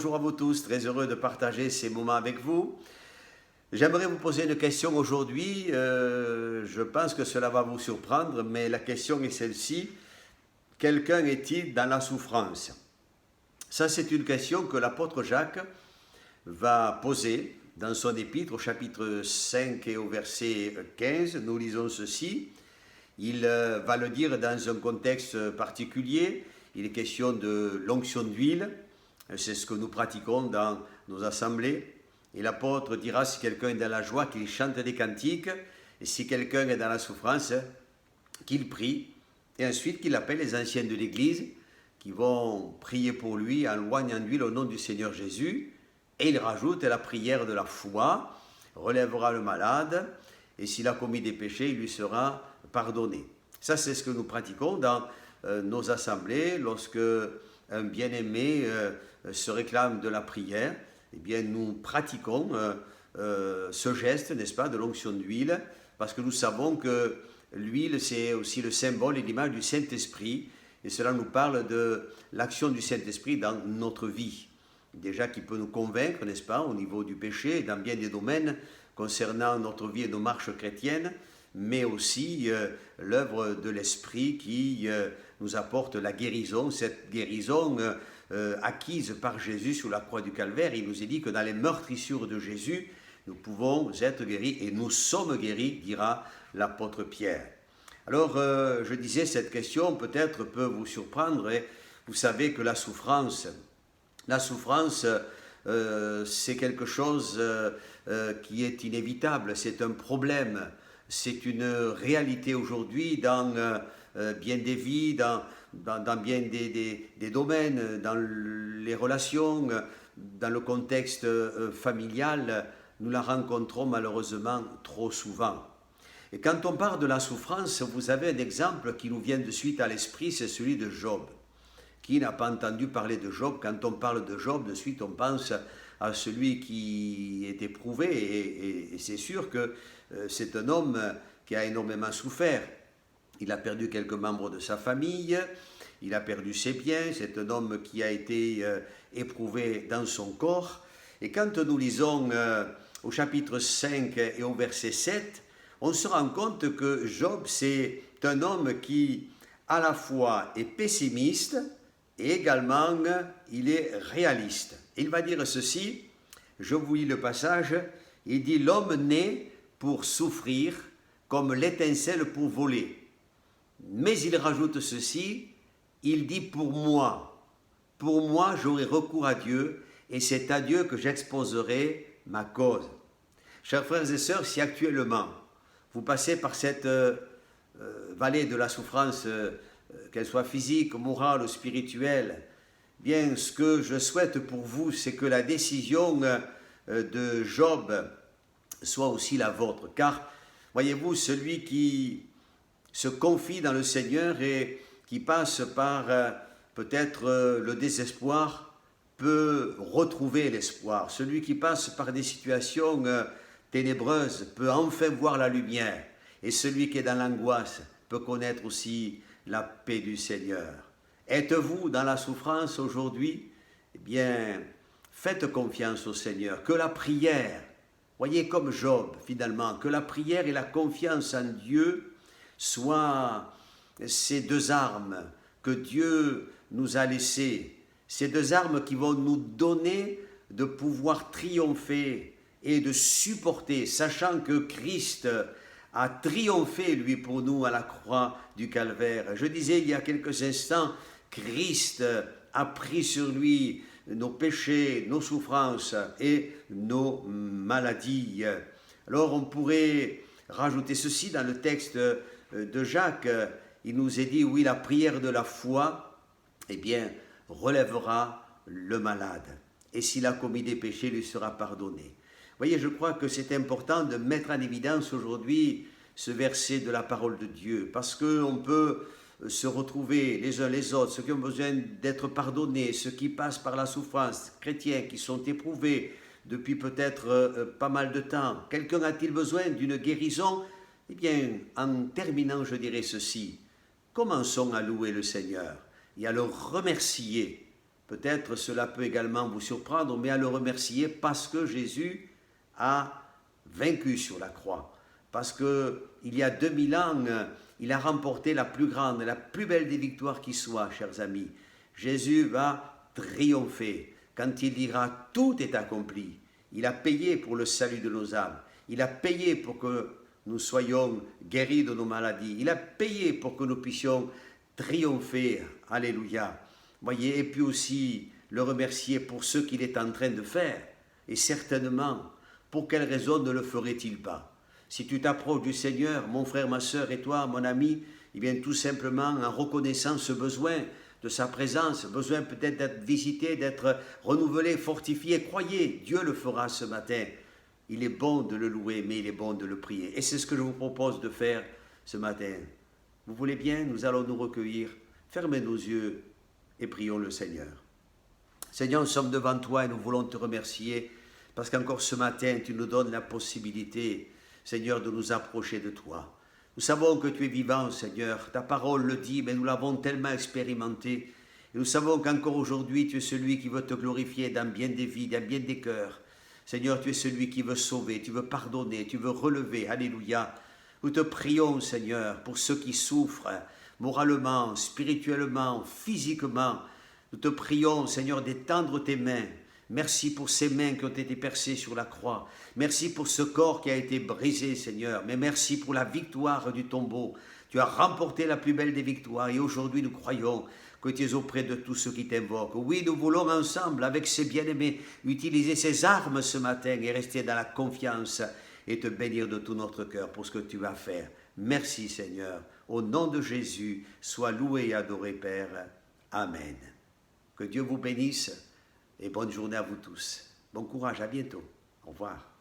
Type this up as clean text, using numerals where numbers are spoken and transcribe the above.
bonjour à vous tous, très heureux de partager ces moments avec vous. J'aimerais vous poser une question aujourd'hui, je pense que cela va vous surprendre, mais la question est celle-ci, quelqu'un est-il dans la souffrance? Ça c'est une question que l'apôtre Jacques va poser dans son épître au chapitre 5 et au verset 15, nous lisons ceci. Il va le dire dans un contexte particulier, il est question de l'onction d'huile, c'est ce que nous pratiquons dans nos assemblées. Et l'apôtre dira, si quelqu'un est dans la joie, qu'il chante des cantiques, et si quelqu'un est dans la souffrance, qu'il prie, et ensuite qu'il appelle les anciens de l'Église, qui vont prier pour lui en loignant d'huile au nom du Seigneur Jésus, et il rajoute la prière de la foi, relèvera le malade, et s'il a commis des péchés, il lui sera pardonné. Ça, c'est ce que nous pratiquons dans nos assemblées, lorsque un bien-aimé se réclame de la prière, eh bien nous pratiquons ce geste, n'est-ce pas, de l'onction d'huile, parce que nous savons que l'huile, c'est aussi le symbole et l'image du Saint-Esprit, et cela nous parle de l'action du Saint-Esprit dans notre vie. Déjà qui peut nous convaincre, n'est-ce pas, au niveau du péché, dans bien des domaines concernant notre vie et nos marches chrétiennes, mais aussi l'œuvre de l'Esprit qui nous apporte la guérison, cette guérison acquise par Jésus sous la croix du Calvaire. Il nous est dit que dans les meurtrissures de Jésus, nous pouvons être guéris et nous sommes guéris, dira l'apôtre Pierre. Alors, je disais, cette question peut-être peut vous surprendre, et vous savez que la souffrance, c'est quelque chose qui est inévitable, c'est un problème, c'est une réalité aujourd'hui dans bien des vies, dans bien des domaines, dans les relations, dans le contexte familial, nous la rencontrons malheureusement trop souvent. Et quand on parle de la souffrance, vous avez un exemple qui nous vient de suite à l'esprit, c'est celui de Job. Qui n'a pas entendu parler de Job? Quand on parle de Job, de suite on pense à celui qui est éprouvé, et c'est sûr que c'est un homme qui a énormément souffert. Il a perdu quelques membres de sa famille, il a perdu ses biens, c'est un homme qui a été éprouvé dans son corps. Et quand nous lisons au chapitre 5 et au verset 7, on se rend compte que Job, c'est un homme qui à la fois est pessimiste, et également, il est réaliste. Il va dire ceci, je vous lis le passage, il dit « L'homme naît pour souffrir comme l'étincelle pour voler. » Mais il rajoute ceci, il dit « Pour moi j'aurai recours à Dieu, et c'est à Dieu que j'exposerai ma cause. » Chers frères et sœurs, si actuellement vous passez par cette vallée de la souffrance, qu'elle soit physique, morale ou spirituelle, bien ce que je souhaite pour vous, c'est que la décision de Job soit aussi la vôtre. Car, voyez-vous, celui qui se confie dans le Seigneur et qui passe par peut-être le désespoir peut retrouver l'espoir. Celui qui passe par des situations ténébreuses peut enfin voir la lumière. Et celui qui est dans l'angoisse peut connaître aussi la paix du Seigneur. Êtes-vous dans la souffrance aujourd'hui? Eh bien, faites confiance au Seigneur. Que la prière, voyez comme Job finalement, que la prière et la confiance en Dieu soient ces deux armes que Dieu nous a laissées, ces deux armes qui vont nous donner de pouvoir triompher et de supporter, sachant que Christ a triomphé, lui, pour nous, à la croix du Calvaire. Je disais il y a quelques instants, Christ a pris sur lui nos péchés, nos souffrances et nos maladies. Alors on pourrait rajouter ceci dans le texte de Jacques. Il nous est dit, oui, la prière de la foi, eh bien, relèvera le malade. Et s'il a commis des péchés, lui sera pardonné. Vous voyez, je crois que c'est important de mettre en évidence aujourd'hui ce verset de la parole de Dieu, parce qu'on peut se retrouver les uns les autres, ceux qui ont besoin d'être pardonnés, ceux qui passent par la souffrance, chrétiens qui sont éprouvés depuis peut-être pas mal de temps. Quelqu'un a-t-il besoin d'une guérison? Eh bien, en terminant, je dirais ceci, commençons à louer le Seigneur et à le remercier Peut-être cela peut également vous surprendre, mais à le remercier parce que Jésus a vaincu sur la croix. Parce qu'il y a 2000 ans, il a remporté la plus grande, la plus belle des victoires qui soit, chers amis. Jésus va triompher quand il dira « tout est accompli ». Il a payé pour le salut de nos âmes. Il a payé pour que nous soyons guéris de nos maladies. Il a payé pour que nous puissions triompher. Alléluia. Voyez, et puis aussi le remercier pour ce qu'il est en train de faire. Et certainement, pour quelle raison ne le ferait-il pas? Si tu t'approches du Seigneur, mon frère, ma soeur et toi, mon ami, eh bien tout simplement en reconnaissant ce besoin de sa présence, besoin peut-être d'être visité, d'être renouvelé, fortifié, croyez, Dieu le fera ce matin. Il est bon de le louer, mais il est bon de le prier. Et c'est ce que je vous propose de faire ce matin. Vous voulez bien, nous allons nous recueillir. Fermez nos yeux et prions le Seigneur. Seigneur, nous sommes devant toi et nous voulons te remercier parce qu'encore ce matin, tu nous donnes la possibilité, Seigneur, de nous approcher de toi. Nous savons que tu es vivant, Seigneur. Ta parole le dit, mais nous l'avons tellement expérimenté. Et nous savons qu'encore aujourd'hui, tu es celui qui veut te glorifier dans bien des vies, dans bien des cœurs. Seigneur, tu es celui qui veut sauver, tu veux pardonner, tu veux relever. Alléluia. Nous te prions, Seigneur, pour ceux qui souffrent moralement, spirituellement, physiquement. Nous te prions, Seigneur, d'étendre tes mains. Merci pour ces mains qui ont été percées sur la croix. Merci pour ce corps qui a été brisé, Seigneur. Mais merci pour la victoire du tombeau. Tu as remporté la plus belle des victoires. Et aujourd'hui, nous croyons que tu es auprès de tous ceux qui t'invoquent. Oui, nous voulons ensemble, avec ces bien-aimés, utiliser ces armes ce matin et rester dans la confiance et te bénir de tout notre cœur pour ce que tu vas faire. Merci, Seigneur. Au nom de Jésus, sois loué et adoré, Père. Amen. Que Dieu vous bénisse. Et bonne journée à vous tous. Bon courage, à bientôt. Au revoir.